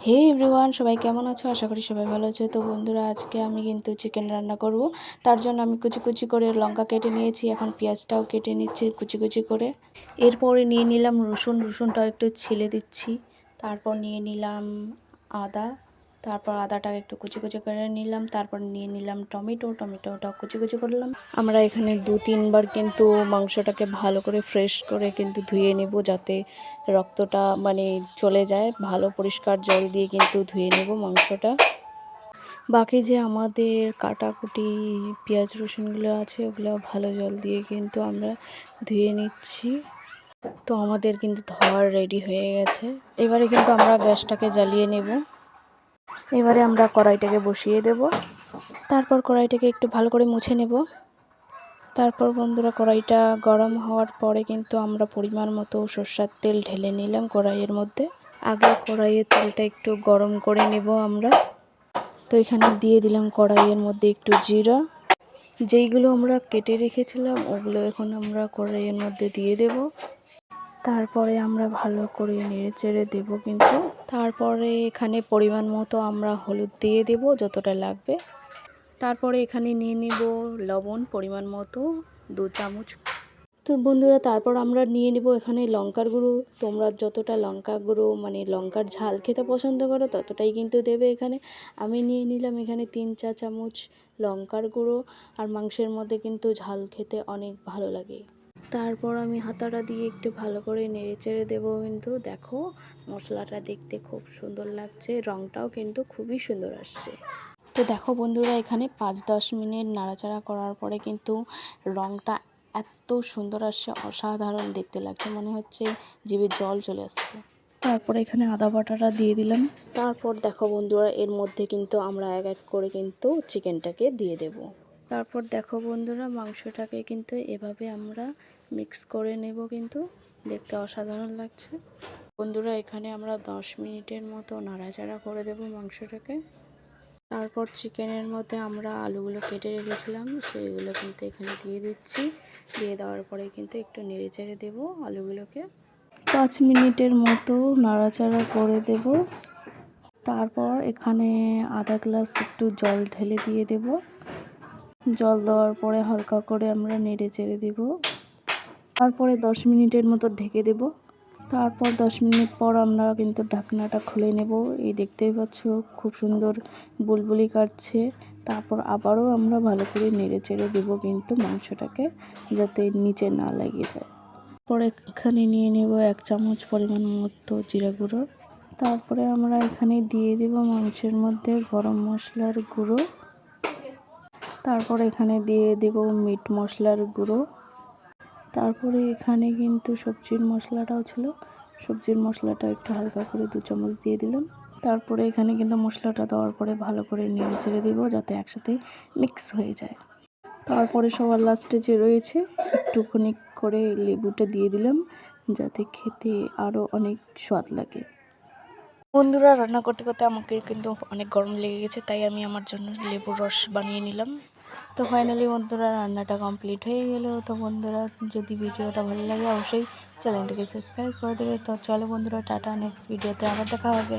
হে everyone, সবাই কেমন আছো? আশা করি সবাই ভালো আছো। তো বন্ধুরা, আজকে আমি কিন্তু চিকেন রান্না করব। তার জন্য আমি কুচি কুচি করে লঙ্কা কেটে নিয়েছি, এখন পেঁয়াজটাও কেটে নিচ্ছি কুচি কুচি করে। এরপরে নিয়ে নিলাম রসুনটাও একটু ছিলে দিচ্ছি। তারপর নিয়ে নিলাম আদা, তারপর আদাটাকে একটু কুচি কুচি করে নিলাম। তারপর নিয়ে নিলাম টমেটোটাও কুচি কুচি করলাম। আমরা এখানে 2-3 বার কিন্তু মাংসটাকে ভালো করে ফ্রেশ করে কিন্তু ধুয়ে নেব, যাতে রক্তটা চলে যায়। ভালো পরিষ্কার জল দিয়ে কিন্তু ধুয়ে নেব মাংসটা। বাকি যে আমাদের কাটাকুটি পেঁয়াজ রসুনগুলো আছে, ওগুলো ভালো জল দিয়ে কিন্তু আমরা ধুয়ে নিচ্ছি। তো আমাদের কিন্তু ধোয়ার রেডি হয়ে গেছে। এবারে কিন্তু আমরা গ্যাসটাকে জ্বালিয়ে নেব। এবারে আমরা কড়াইটাকে বসিয়ে দেব। তারপর কড়াইটাকে একটু ভালো করে মুছে নেব। তারপর বন্ধুরা, কড়াইটা গরম হওয়ার পরে কিন্তু আমরা পরিমাণ মতো সরষের তেল ঢেলে নিলাম কড়াইয়ের মধ্যে। আগে কড়াইয়ের তেলটা একটু গরম করে নেব আমরা। তো এখানে দিয়ে দিলাম কড়াইয়ের মধ্যে একটু জিরা। যেইগুলো আমরা কেটে রেখেছিলাম ওগুলো এখন আমরা কড়াইয়ের মধ্যে দিয়ে দেব। তারপরে আমরা ভালো করে নেড়ে চেড়ে দেবো কিন্তু। তারপরে এখানে পরিমাণ মতো আমরা হলুদ দিয়ে দেব, যতটা লাগবে। তারপরে এখানে নিয়ে নেব লবণ পরিমাণ মতো 2 চামচ। তো বন্ধুরা, তারপর আমরা নিয়ে নেব এখানে লঙ্কার গুঁড়ো। তোমরা যতটা লঙ্কা গুঁড়ো লঙ্কার ঝাল খেতে পছন্দ করো ততটাই কিন্তু দেবে এখানে। আমি নিয়ে নিলাম এখানে 3-4 চামচ লঙ্কার গুঁড়ো। আর মাংসের মধ্যে কিন্তু ঝাল খেতে অনেক ভালো লাগে। তারপর আমি হাতাটা দিয়ে একটু ভালো করে নেড়ে চেড়ে দেবো কিন্তু। দেখো, মশলাটা দেখতে খুব সুন্দর লাগছে, রঙটাও কিন্তু খুবই সুন্দর আসছে। তো দেখো বন্ধুরা, এখানে 5-10 মিনিট নাড়াচাড়া করার পরে কিন্তু রঙটা এত সুন্দর আসছে, অসাধারণ দেখতে লাগছে, মনে হচ্ছে জিভে জল চলে আসছে। তারপরে এখানে আদা বাটাটা দিয়ে দিলাম। তারপর দেখো বন্ধুরা, এর মধ্যে কিন্তু আমরা এক এক করে কিন্তু চিকেনটাকে দিয়ে দেব। তারপর দেখো বন্ধুরা, মাংসটাকে কিন্তু এভাবে আমরা মিক্স করে নেব কিন্তু। দেখতে অসাধারণ লাগছে। বন্ধুরা, এখানে আমরা 10 মিনিটের মতো নাড়াচাড়া করে দেব মাংসটাকে। তারপর চিকেনের মধ্যে আমরা আলুগুলো কেটে রেখেছিলাম সেইগুলো কিন্তু এখানে দিয়ে দিচ্ছি। দিয়ে দেওয়ার পরে কিন্তু একটু নেড়ে চেড়ে দেবো আলুগুলোকে। 5 মিনিটের মতো নাড়াচাড়া করে দেব। তারপর এখানে আধা গ্লাস একটু জল ঢেলে দিয়ে দেব। জল দেওয়ার পরে হালকা করে আমরা নেড়ে চেড়ে দেব। তারপরে 10 মিনিটের মতো ঢেকে দেব। তারপর 10 মিনিট পর আমরা কিন্তু ঢাকনাটা খুলে নেব। এই দেখতেই পাচ্ছ খুব সুন্দর বুলবুলি কাটছে। তারপর আবারও আমরা ভালো করে নেড়ে চেড়ে দেবো কিন্তু মাংসটাকে, যাতে নিচে না লেগে যায়। পরে এখানে নিয়ে নেব 1 চামচ পরিমাণ মতো জিরা গুঁড়ো। তারপরে আমরা এখানে দিয়ে দেব মাংসের মধ্যে গরম মশলার গুঁড়ো। তারপরে এখানে দিয়ে দেব মিট মশলার গুঁড়ো। তারপরে এখানে কিন্তু সবজির মশলাটাও ছিল, সবজির মশলাটা একটু হালকা করে 2 চামচ দিয়ে দিলাম। তারপরে এখানে কিন্তু মশলাটা দেওয়ার পরে ভালো করে নেড়ে চেড়ে দেবো, যাতে একসাথে মিক্স হয়ে যায়। তারপরে সবার লাস্টে যে রয়েছে একটুখানি করে লেবুটা দিয়ে দিলাম, যাতে খেতে আরও অনেক স্বাদ লাগে। বন্ধুরা, রান্না করতে করতে আমাকে কিন্তু অনেক গরম লেগে গেছে, তাই আমি আমার জন্য লেবুর রস বানিয়ে নিলাম। তো ফাইনালি বন্ধুরা, রান্নাটা কমপ্লিট হয়ে গেল। তো বন্ধুরা, যদি ভিডিওটা ভালো লাগে অবশ্যই চ্যানেলটাকে সাবস্ক্রাইব করে দেবে। তো চলো বন্ধুরা, টাটা, নেক্সট ভিডিওতে আবার দেখা হবে।